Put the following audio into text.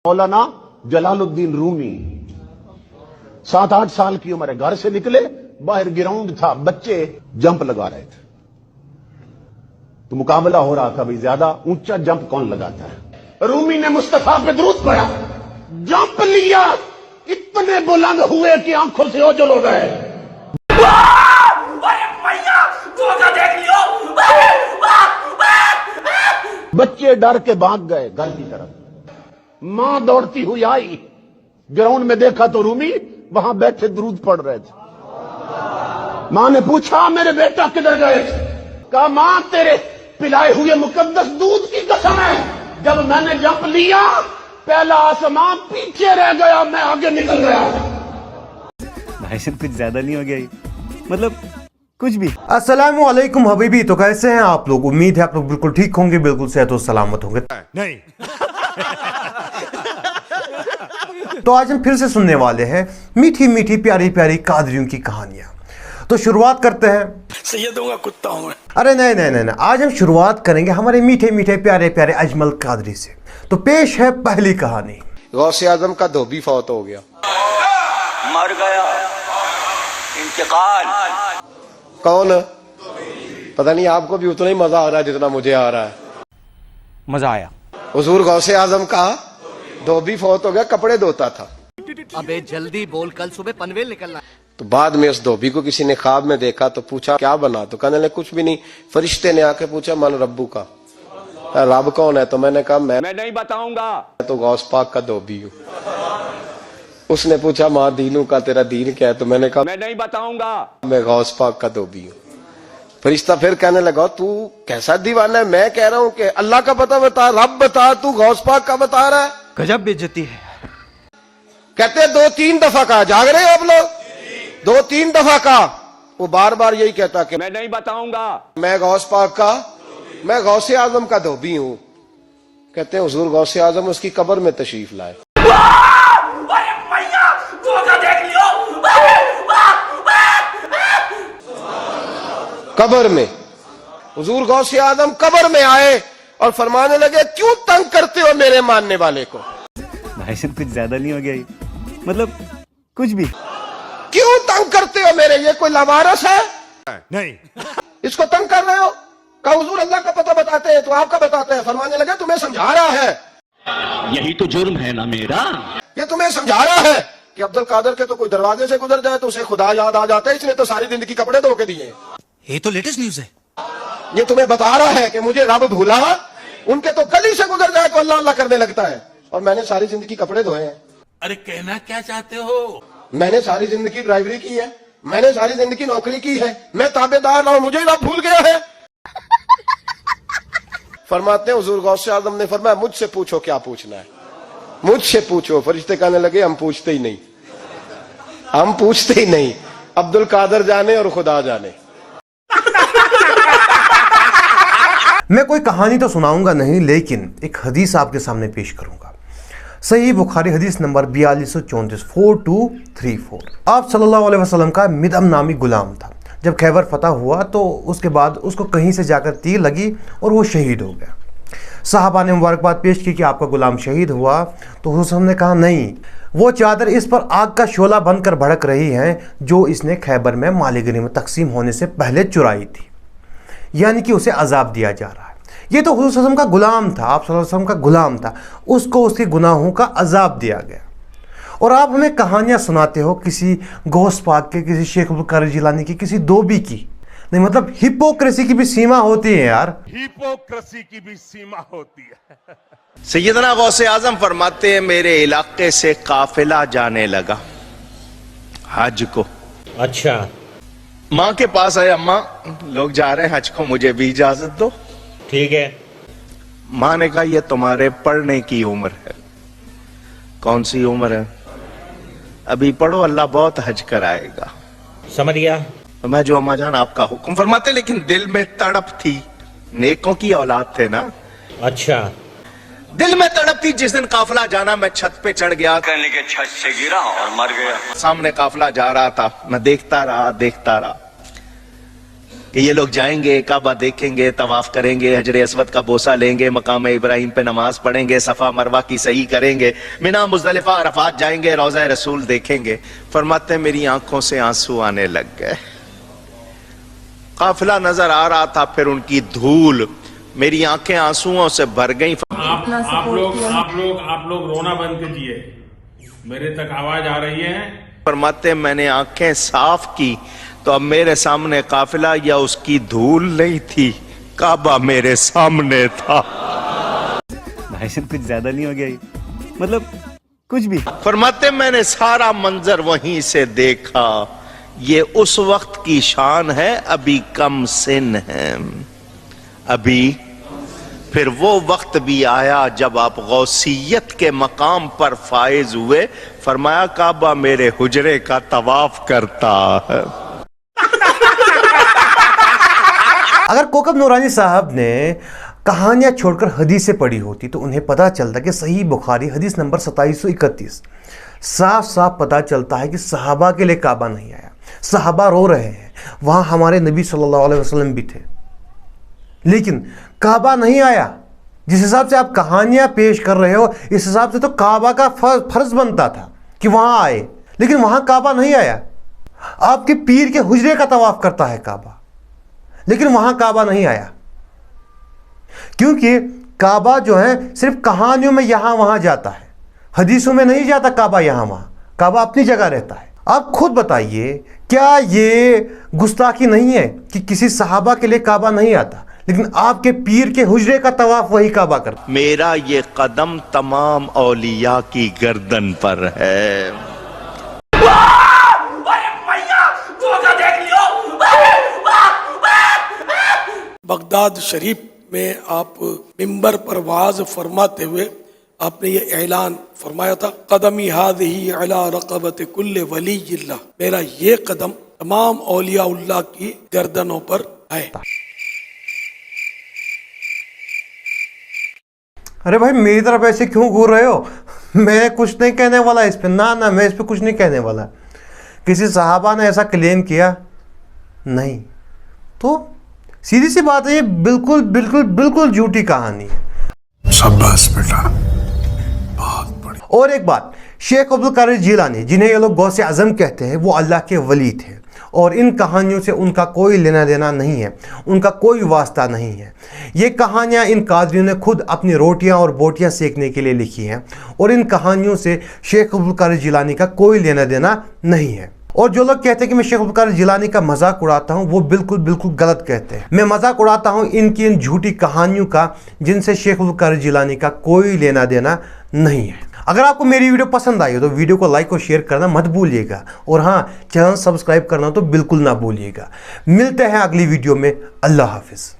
मौलाना जलालुद्दीन रूमी 7-8 साल की उम्र है, घर से निकले, बाहर ग्राउंड था, बच्चे जंप लगा रहे थे, तो मुकाबला हो रहा था भाई ज्यादा ऊंचा जंप कौन लगाता है। रूमी ने मुस्तफा पे दुरूद पढ़ा, जंप लिया, इतने बुलंद हुए कि आंखों से ओझल हो गए। बच्चे डर के भाग गए घर की तरफ। मां दौड़ती हुई आई, ग्राउंड में देखा तो रूमी वहां बैठे दुरूद पढ़ रहे थे। मां ने पूछा मेरे बेटा किधर गए? कहा मां तेरे पिलाए हुए मुकद्दस दूध की कसम है, जब मैंने जंप लिया पहला आसमान पीछे रह गया, मैं आगे निकल गया। भाई साहब कुछ ज्यादा नहीं हो गया ये? मतलब कुछ भी। अस्सलामु अलैकुम हबीबी, तो कैसे हैं आप लोग? उम्मीद है आप लोग बिल्कुल ठीक होंगे, बिल्कुल सेहत और सलामत होंगे। नहीं। तो आज हम फिर से सुनने वाले हैं मीठी मीठी प्यारी प्यारी कादरियों की कहानियां। तो शुरुआत करते हैं। सैयदों का कुत्ता हूं मैं। अरे नहीं नहीं नहीं, आज हम शुरुआत करेंगे हमारे मीठे मीठे प्यारे प्यारे अजमल कादरी से। तो पेश है पहली कहानी। गौसे आजम का धोबी फौत हो गया, मर गया, इंतकाल। कौन? पता नहीं, आपको भी उतना ही मजा आ रहा है जितना मुझे आ रहा है। मजा आया। हुजूर गौसे आजम का धोबी फौत हो गया, कपड़े धोता था। अबे जल्दी बोल, कल सुबह पनवेल निकलना। तो बाद में उस धोबी को किसी ने ख्वाब में देखा, तो पूछा क्या बना? तो कहने लगे कुछ भी नहीं। फरिश्ते ने आके पूछा मन रब्बू का, रब कौन है? तो मैंने कहा मैं नहीं बताऊंगा। तो गौस पाक का धोबी हूँ। उसने पूछा माँ दीनू का, तेरा दीन क्या है? तो मैंने कहा मैं नहीं बताऊंगा, मैं गौस पाक का धोबी हूँ। फरिश्ता फिर कहने लगा तू कैसा दीवाना है, मैं कह रहा हूँ कि अल्लाह का पता बता, रब बता, तू गौस पाक का बता रहा है। गजब बेइज्जती है। कहते 2-3 दफा कहा, जाग रहे हो आप लोग? 2-3 दफा कहा, वो बार बार यही कहता कि मैं नहीं बताऊंगा, मैं गौस पाक का, मैं गौसे आजम का धोबी हूँ। कहते हैं हुजूर गौसे आजम उसकी कब्र में तशरीफ लाए। कब्र में हुजूर गौसे आजम कब्र में आए और फरमाने लगे क्यों तंग करते हो मेरे मानने वाले को? भाई साहब कुछ ज्यादा नहीं हो गया ये? मतलब कुछ भी। क्यों तंग करते हो मेरे? ये कोई लावारस है? नहीं। इसको तंग कर रहे हो? कहा हुजूर अल्लाह का पता बताते हैं, तो आपका बताते हैं। फरमाने लगे तुम्हें समझा रहा है, यही तो जुर्म है ना मेरा। ये तुम्हें समझा रहा है कि अब्दुल कादर के तो कोई दरवाजे से गुजर जाए तो उसे खुदा याद आ जाता है, इसने तो सारी जिंदगी कपड़े धो के दिए। ये तो लेटेस्ट न्यूज है। ये तुम्हें बता रहा है कि मुझे रब भूला, उनके तो गली से गुजर जाए तो अल्लाह अल्लाह करने लगता है, और मैंने सारी जिंदगी कपड़े धोए हैं। अरे कहना क्या चाहते हो? मैंने सारी जिंदगी ड्राइवरी की है, मैंने सारी जिंदगी नौकरी की है, मैं ताबेदार रहा हूं, मुझे रब भूल गया है। फरमाते हैं हुजूर गौसे आजम ने फरमाया मुझसे पूछो क्या पूछना है, मुझसे पूछो। फरिश्ते कहने लगे हम पूछते ही नहीं, हम पूछते ही नहीं, अब्दुल कादर जाने और खुदा जाने। मैं कोई कहानी तो सुनाऊंगा नहीं, लेकिन एक हदीस आपके सामने पेश करूंगा। सही बुखारी हदीस नंबर 4234 4234। आप सल्लल्लाहु अलैहि वसल्लम का मिदम नामी गुलाम था। जब खैबर फतह हुआ तो उसके बाद उसको कहीं से जाकर तीर लगी और वो शहीद हो गया। साहबा ने मुबारकबाद पेश की कि आपका गुलाम शहीद हुआ। तो हुजूर ने कहा नहीं, वो चादर इस पर आग का शोला बनकर भड़क रही है जो इसने खैबर में माल गनीमत तकसीम होने से पहले चुराई थी, यानी कि उसे अजाब दिया जा रहा है। ये तो हुजूर सल्लल्लाहु अलैहि वसल्लम का गुलाम था, आप सल्लल्लाहु अलैहि वसल्लम का गुलाम था, उसको उसके गुनाहों का अजाब दिया गया। और आप हमें कहानियां सुनाते हो किसी गौस पाक के, किसी शेख अब्दुल कादिर जिलानी की, किसी धोबी की। नहीं मतलब हिपोक्रेसी की भी सीमा होती है यार, हिपोक्रेसी की भी सीमा होती है। सैयदना गौसे आजम फरमाते हैं मेरे इलाके से काफिला जाने लगा हज को। अच्छा। माँ के पास आए, अम्मा लोग जा रहे हैं हज को, मुझे भी इजाजत दो। ठीक है। माँ ने कहा ये तुम्हारे पढ़ने की उम्र है। कौन सी उम्र है? अभी पढ़ो, अल्लाह बहुत हज कराएगा। समझ गया। तो मैं जो अम्मा जान आपका हुक्म फरमाते, लेकिन दिल में तड़प थी, नेकों की औलाद थे ना। अच्छा। दिल में तड़प थी। जिस दिन काफिला जाना मैं छत पे चढ़ गया, कहने के छत से गिरा और मर गया। सामने काफिला जा रहा था, मैं देखता रहा देखता रहा। کہ یہ لوگ جائیں گے, کعبہ دیکھیں گے, طواف کریں گے, حجر اسود کا بوسہ لیں گے, مقام ابراہیم پہ نماز پڑھیں گے, صفا مروہ کی صحیح کریں گے, مینا مزدلفہ عرفات جائیں گے, روضہ رسول دیکھیں گے. فرماتے ہیں میری آنکھوں سے آنسو آنے لگ گئے. قافلہ نظر آ رہا تھا, پھر ان کی دھول, میری آنکھیں آنسوؤں سے بھر گئیں. आप लोग रोना बंद कीजिए, मेरे तक आवाज आ रही है. فرماتے ہیں میں نے آنکھیں صاف کی تو اب میرے سامنے قافلہ یا اس کی دھول نہیں تھی, کعبہ میرے سامنے تھا. بھائی جان کچھ زیادہ نہیں ہو گیا یہ؟ مطلب کچھ بھی. فرماتے ہیں میں نے سارا منظر وہیں سے دیکھا, یہ اس وقت کی شان ہے, ابھی کم سن ہے. ابھی پھر وہ وقت بھی آیا جب آپ غوثیت کے مقام پر فائز ہوئے. فرمایا کعبہ میرے حجرے کا طواف کرتا ہے. اگر کوکب نورانی صاحب نے کہانیاں چھوڑ کر حدیثیں پڑھی ہوتی تو انہیں پتہ چلتا کہ صحیح بخاری حدیث نمبر 2731 صاف صاف پتہ چلتا ہے کہ صحابہ کے لیے کعبہ نہیں آیا. صحابہ رو رہے ہیں, وہاں ہمارے نبی صلی اللہ علیہ وسلم بھی تھے, لیکن کعبہ نہیں آیا. جس حساب سے آپ کہانیاں پیش کر رہے ہو اس حساب سے تو کعبہ کا فرض بنتا تھا کہ وہاں آئے, لیکن وہاں کعبہ نہیں آیا. آپ کے پیر کے حجرے کا طواف کرتا ہے کعبہ, لیکن وہاں کعبہ نہیں آیا. کیونکہ کعبہ جو ہے صرف کہانیوں میں یہاں وہاں جاتا ہے, حدیثوں میں نہیں جاتا کعبہ یہاں وہاں. کعبہ اپنی جگہ رہتا ہے. آپ خود بتائیے, کیا یہ گستاخی نہیں ہے کہ کسی صحابہ کے لیے کعبہ نہیں آتا لیکن آپ کے پیر کے حجرے کا طواف وہی کعبہ کرتا؟ میرا یہ قدم تمام اولیاء کی گردن پر ہے. بغداد شریف میں آپ ممبر پر واعظ فرماتے ہوئے آپ نے یہ اعلان فرمایا تھا, قدمی ہذہی علی رقبت کل ولی اللہ, میرا یہ قدم تمام اولیاء اللہ کی گردنوں پر ہے. ارے بھائی میری طرف ایسے کیوں گھور رہے ہو؟ میں کچھ نہیں کہنے والا اس پہ, نہ میں اس پہ کچھ نہیں کہنے والا. کسی صحابہ نے ایسا کلیم کیا نہیں, تو سیدھی سی بات ہے, یہ بالکل بالکل بالکل جھوٹی کہانی ہے. शाबाश बेटा, बहुत बढ़िया. اور ایک بات, شیخ عبدالقادر جیلانی جنہیں یہ لوگ غوث اعظم کہتے ہیں, وہ اللہ کے ولی تھے, اور ان کہانیوں سے ان کا کوئی لینا دینا نہیں ہے, ان کا کوئی واسطہ نہیں ہے. یہ کہانیاں ان قادریوں نے خود اپنی روٹیاں اور بوٹیاں سیکنے کے لیے لکھی ہیں, اور ان کہانیوں سے شیخ عبدالقادر جیلانی کا کوئی لینا دینا نہیں ہے. اور جو لوگ کہتے ہیں کہ میں شیخ عبدالقادر جیلانی کا مذاق اڑاتا ہوں, وہ بالکل بالکل غلط کہتے ہیں. میں مذاق اڑاتا ہوں ان کی ان جھوٹی کہانیوں کا جن سے شیخ عبدالقادر جیلانی کا کوئی لینا دینا نہیں ہے. اگر آپ کو میری ویڈیو پسند آئی ہو تو ویڈیو کو لائک اور شیئر کرنا مت بھولیے گا, اور ہاں چینل سبسکرائب کرنا تو بالکل نہ بھولیے گا. ملتے ہیں اگلی ویڈیو میں. اللہ حافظ.